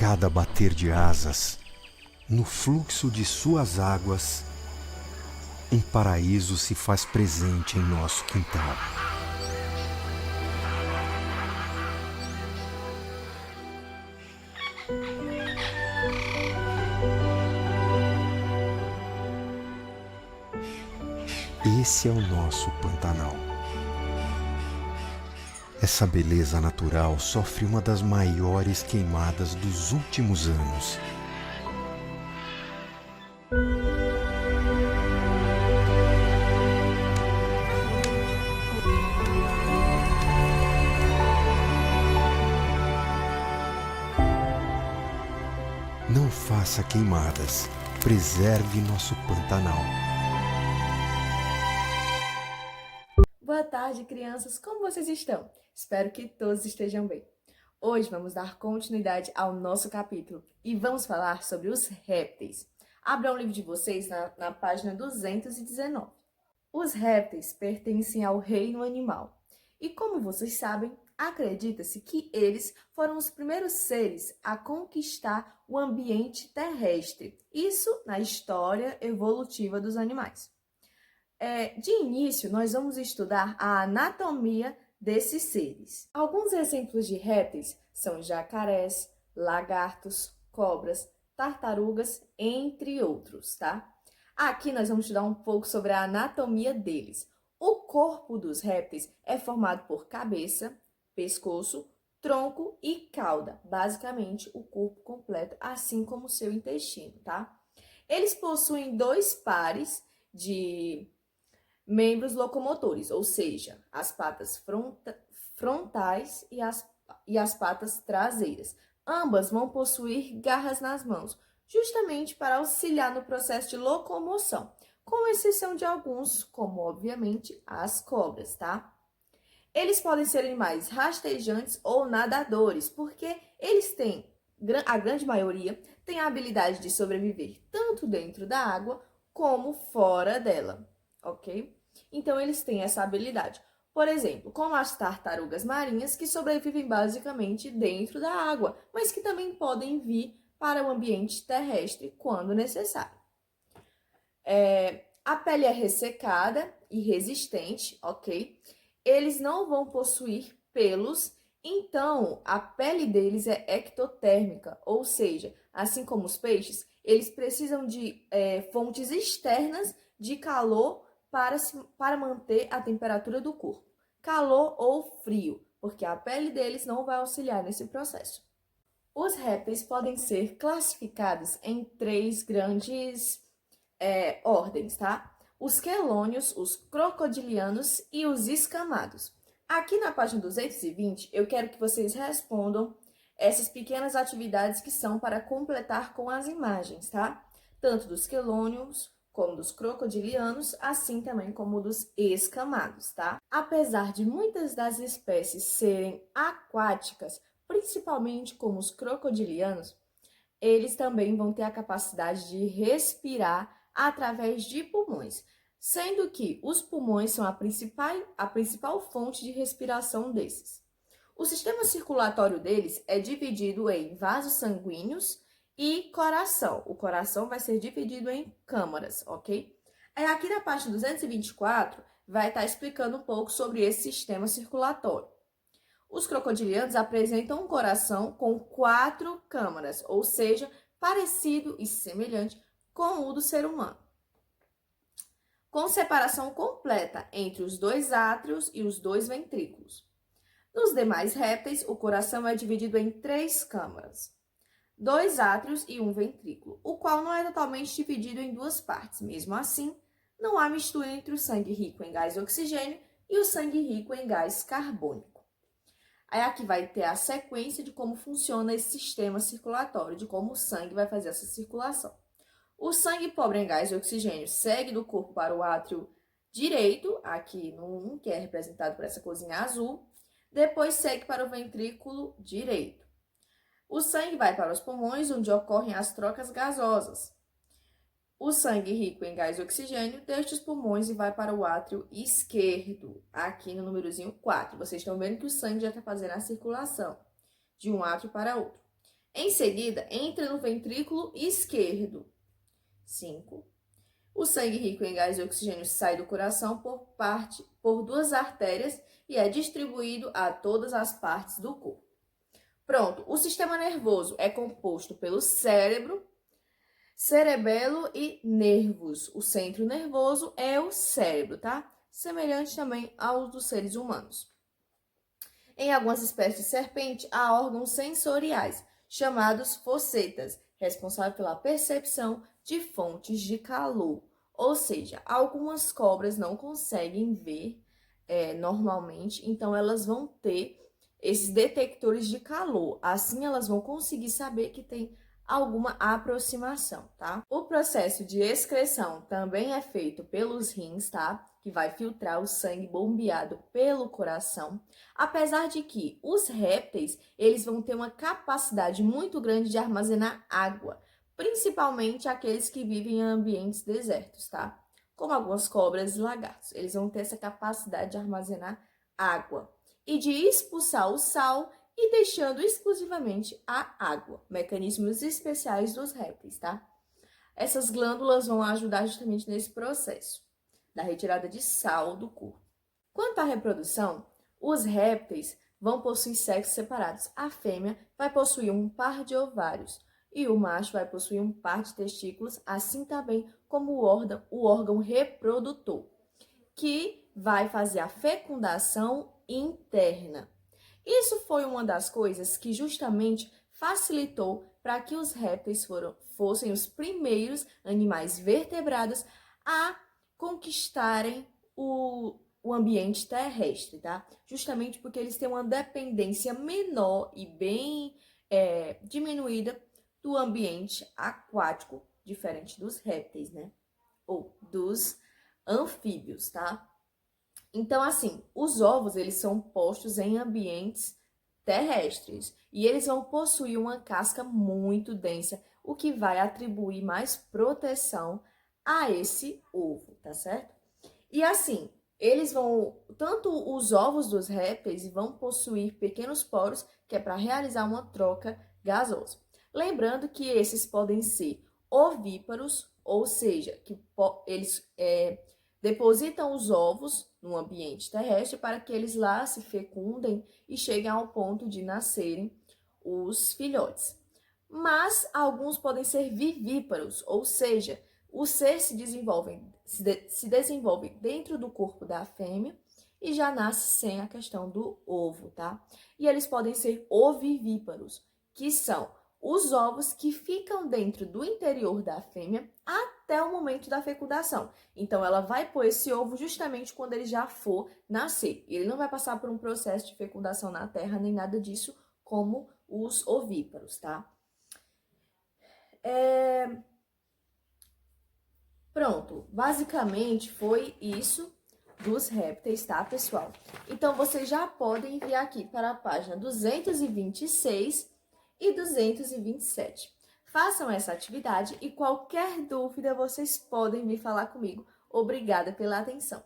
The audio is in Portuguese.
cada bater de asas, no fluxo de suas águas, um paraíso se faz presente em nosso quintal. Esse é o nosso Pantanal. Essa beleza natural sofre uma das maiores queimadas dos últimos anos. Não faça queimadas, preserve nosso Pantanal. Boa tarde, crianças! Como vocês estão? Espero que todos estejam bem. Hoje vamos dar continuidade ao nosso capítulo e vamos falar sobre os répteis. Abram o livro de vocês na página 219. Os répteis pertencem ao reino animal e, como vocês sabem, acredita-se que eles foram os primeiros seres a conquistar o ambiente terrestre. Isso na história evolutiva dos animais. De início, nós vamos estudar a anatomia desses seres. Alguns exemplos de répteis são jacarés, lagartos, cobras, tartarugas, entre outros, tá? Aqui nós vamos estudar um pouco sobre a anatomia deles. O corpo dos répteis é formado por cabeça, pescoço, tronco e cauda, basicamente o corpo completo, assim como o seu intestino, tá? Eles possuem dois pares de membros locomotores, ou seja, as patas frontais e as patas traseiras. Ambas vão possuir garras nas mãos, justamente para auxiliar no processo de locomoção, com exceção de alguns, como obviamente as cobras, tá? Eles podem ser animais rastejantes ou nadadores, porque eles têm, a grande maioria, tem a habilidade de sobreviver tanto dentro da água como fora dela, ok? Então, eles têm essa habilidade. Por exemplo, como as tartarugas marinhas, que sobrevivem basicamente dentro da água, mas que também podem vir para o ambiente terrestre quando necessário. A pele é ressecada e resistente, ok? Eles não vão possuir pelos, então a pele deles é ectotérmica, ou seja, assim como os peixes, eles precisam de fontes externas de calor para manter a temperatura do corpo, calor ou frio, porque a pele deles não vai auxiliar nesse processo. Os répteis podem ser classificados em três grandes ordens, tá? Os quelônios, os crocodilianos e os escamados. Aqui na página 220, eu quero que vocês respondam essas pequenas atividades que são para completar com as imagens, tá? Tanto dos quelônios como dos crocodilianos, assim também como dos escamados, tá? Apesar de muitas das espécies serem aquáticas, principalmente como os crocodilianos, eles também vão ter a capacidade de respirar através de pulmões, sendo que os pulmões são a principal fonte de respiração desses. O sistema circulatório deles é dividido em vasos sanguíneos e coração. O coração vai ser dividido em câmaras, ok? Aqui na página 224 vai estar explicando um pouco sobre esse sistema circulatório. Os crocodilianos apresentam um coração com 4 câmaras, ou seja, parecido e semelhante com o do ser humano, com separação completa entre os 2 átrios e os 2 ventrículos. Nos demais répteis, o coração é dividido em 3 câmaras, 2 átrios e 1 ventrículo, o qual não é totalmente dividido em 2 partes. Mesmo assim, não há mistura entre o sangue rico em gás oxigênio e o sangue rico em gás carbônico. Aqui vai ter a sequência de como funciona esse sistema circulatório, de como o sangue vai fazer essa circulação. O sangue pobre em gás e oxigênio segue do corpo para o átrio direito, aqui no 1, que é representado por essa corzinha azul, depois segue para o ventrículo direito. O sangue vai para os pulmões, onde ocorrem as trocas gasosas. O sangue rico em gás e oxigênio deixa os pulmões e vai para o átrio esquerdo, aqui no númerozinho 4. Vocês estão vendo que o sangue já está fazendo a circulação de um átrio para outro. Em seguida, entra no ventrículo esquerdo. 5. O sangue rico em gás e oxigênio sai do coração por duas artérias e é distribuído a todas as partes do corpo. Pronto, o sistema nervoso é composto pelo cérebro, cerebelo e nervos. O centro nervoso é o cérebro, tá? Semelhante também ao dos seres humanos. Em algumas espécies de serpente, há órgãos sensoriais, chamados fossetas, responsáveis pela percepção de fontes de calor. Ou seja, algumas cobras não conseguem ver normalmente, então elas vão ter esses detectores de calor. Assim, elas vão conseguir saber que tem alguma aproximação, tá? O processo de excreção também é feito pelos rins, tá? Que vai filtrar o sangue bombeado pelo coração. Apesar de que os répteis, eles vão ter uma capacidade muito grande de armazenar água, principalmente aqueles que vivem em ambientes desertos, tá? Como algumas cobras e lagartos. Eles vão ter essa capacidade de armazenar água e de expulsar o sal e deixando exclusivamente a água. Mecanismos especiais dos répteis, tá? Essas glândulas vão ajudar justamente nesse processo da retirada de sal do corpo. Quanto à reprodução, os répteis vão possuir sexos separados. A fêmea vai possuir um par de ovários e o macho vai possuir um par de testículos, assim também como o órgão reprodutor, que vai fazer a fecundação interna. Isso foi uma das coisas que justamente facilitou para que os répteis fossem os primeiros animais vertebrados a conquistarem o ambiente terrestre, tá? Justamente porque eles têm uma dependência menor e bem diminuída do ambiente aquático, diferente dos répteis, né? Ou dos anfíbios, tá? Então, assim, os ovos, eles são postos em ambientes terrestres e eles vão possuir uma casca muito densa, o que vai atribuir mais proteção a esse ovo, tá certo? E assim, tanto os ovos dos répteis vão possuir pequenos poros, que é para realizar uma troca gasosa. Lembrando que esses podem ser ovíparos, ou seja, que eles depositam os ovos no ambiente terrestre para que eles lá se fecundem e cheguem ao ponto de nascerem os filhotes. Mas alguns podem ser vivíparos, ou seja, o ser se desenvolve dentro do corpo da fêmea e já nasce sem a questão do ovo, tá? E eles podem ser ovivíparos, que são os ovos que ficam dentro do interior da fêmea até o momento da fecundação. Então, ela vai pôr esse ovo justamente quando ele já for nascer. Ele não vai passar por um processo de fecundação na terra, nem nada disso, como os ovíparos, tá? Pronto, basicamente foi isso dos répteis, tá, pessoal? Então, vocês já podem enviar aqui para a página 226 e 227. Façam essa atividade e qualquer dúvida vocês podem vir falar comigo. Obrigada pela atenção.